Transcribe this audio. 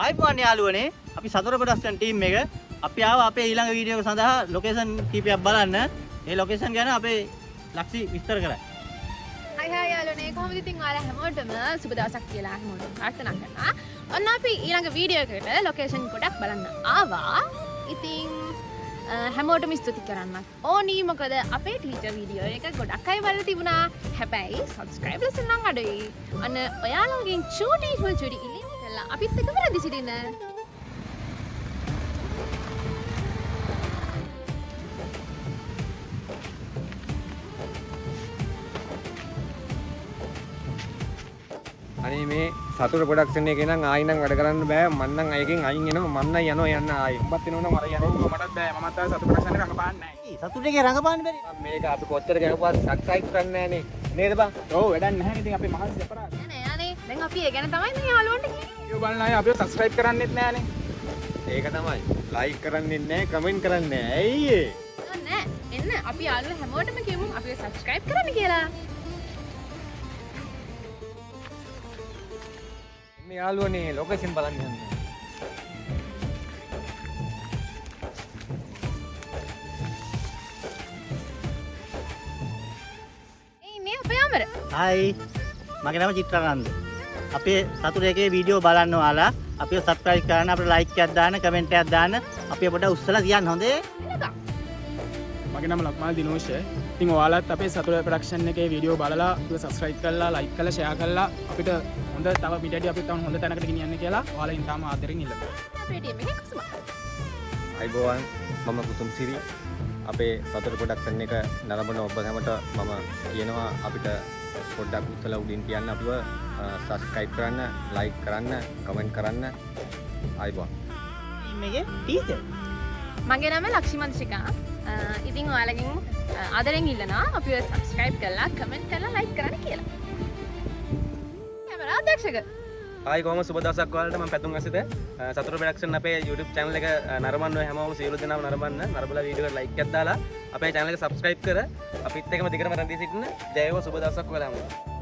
ආයිබෝන් යාළුවනේ අපි සතර ප්‍රොඩක්ෂන් ටීම් එක අපි ආවා අපේ ඊළඟ වීඩියෝ එක සඳහා ලොකේෂන් කීපයක් බලන්න. ඒ ලොකේෂන් ගැන අපේ ලක්ෂි විස්තර කරයි. හයි යාළුවනේ කොහොමද ඉතින් ඔයාලා හැමෝටම සුබ දවසක් කියලා හැමෝටම ප්‍රාර්ථනා කරනවා. ඔන්න අපි ඊළඟ වීඩියෝ එකකට ලොකේෂන් ගොඩක් බලන්න ආවා. ඉතින් හැමෝටම ස්තුති කරන්නත් ඕනි මොකද අපේ ටීචර් වීඩියෝ එක ගොඩක් අය බලලා තිබුණා. හැබැයි සබ්ස්ක්‍රයිබර්ස් නම් අඩුයි. අන්න ඔයාලගෙන් චූටි ඉල්ලීම කළා අපිත් එක්ක වැඩි සිටින්න. අනේ මේ සතුට ප්‍රොඩක්ෂන් එකේ නම් ආයි නම් වැඩ කරන්න බෑ මම නම් අයගෙන් අයින් එනවා මම නම් යනවා යන්න ආයි උඹත් එනවා නම් මට යන්න මටත් බෑ මමත් ආයි සතුට ප්‍රොඩක්ෂන් එක රඟපාන්නේ නැහැ සතුට එකේ රඟපාන්න බැරි. මේක අපි කොච්චර ගැහුවත් සබ්ස්ක්‍රයිබ් කරන්නේ නැහනේ නේද බං ඔව් වැඩක් නැහැ ඉතින් අපි මහත් දෙපරා නෑ අනේ දැන් අපි ඒ ගැන තමයි මේ යාළුවන්ට කියන්නේ. වීඩියෝ බලන අය අපිව සබ්ස්ක්‍රයිබ් කරන්නෙත් නැහනේ ඒක තමයි ලයික් කරන්නේ නැහැ කමෙන්ට් කරන්නේ නැහැ ඇයි ඒ නෑ එන්න අපි යාළුවෝ හැමෝටම කියමු අපිව සබ්ස්ක්‍රයිබ් කරන්න කියලා. මේ යාළුවනේ ලොකේෂන් බලන්න යන්නේ මේ අපේ අමර. හයි මගේ නම චිත්‍රානන්ද. අපේ සතුට එකේ වීඩියෝ බලන්න ඔයාලා අපිව සබ්ස්ක්‍රයිබ් කරන්න අපිට ලයික් එකක් දාන්න කමෙන්ට් එකක් දාන්න අපිව පොඩ්ඩක් උස්සලා තියන්න හොඳේ. මගේ නම ලක්මාල් දිනෝෂ. ඉතින් ඔයාලත් අපේ සතුට ප්‍රොඩක්ෂන් එකේ වීඩියෝ බලලා අපිව සබ්ස්ක්‍රයිබ් කරලා ලයික් කරලා ෂෙයා කරලා අපිට හොඳ තව වීඩියෝ අපිට තව හොඳ තැනකට ගෙනියන්න කියලා ඔයාලා ඉතාම ආදරෙන් ඉල්ලනවා. අපේ ටීම් එකේ කුසුම. අයිබෝවන් මම කුතුම් සිරි අපේ සතුට ප්‍රොඩක්ෂන් එක නරඹන ඔබ හැමට මම කියනවා අපිට පොඩ්ඩක් උත්තලා උඩින් කියන්න අපිව සබ්ස්ක්‍රයිබ් කරන්න ලයික් කරන්න කමෙන්ට් කරන්න අයිබෝවන් ටීම් එකේ ටීචර්. මගේ නම ලක්ෂිමන්ත්‍රිකා. ඉතින් ඔයාලගෙන් ආදරෙන් ඉල්ලනවා අපිව සබ්ස්ක්‍රයිබ් කරලා කමෙන්ට් කරලා ලයික් කරන්න කියලා. කැමරා අධ්‍යක්ෂක. ආයි කොහොම සුබ දවසක් ඔයාලට මම පැතුම් ඇසිත සතුට ප්‍රොඩක්ෂන් අපේ YouTube channel එක නරඹන්න ඔය හැමෝම සියලු දෙනාම නරඹන්න නරඹලා වීඩියෝ එකට ලයික් එකක් දාලා අපේ channel එක subscribe කර අපිත් එක්කම දිගටම රැඳී සිටින්න ජය වේවා සුබ දවසක් ඔයාලා හැමෝට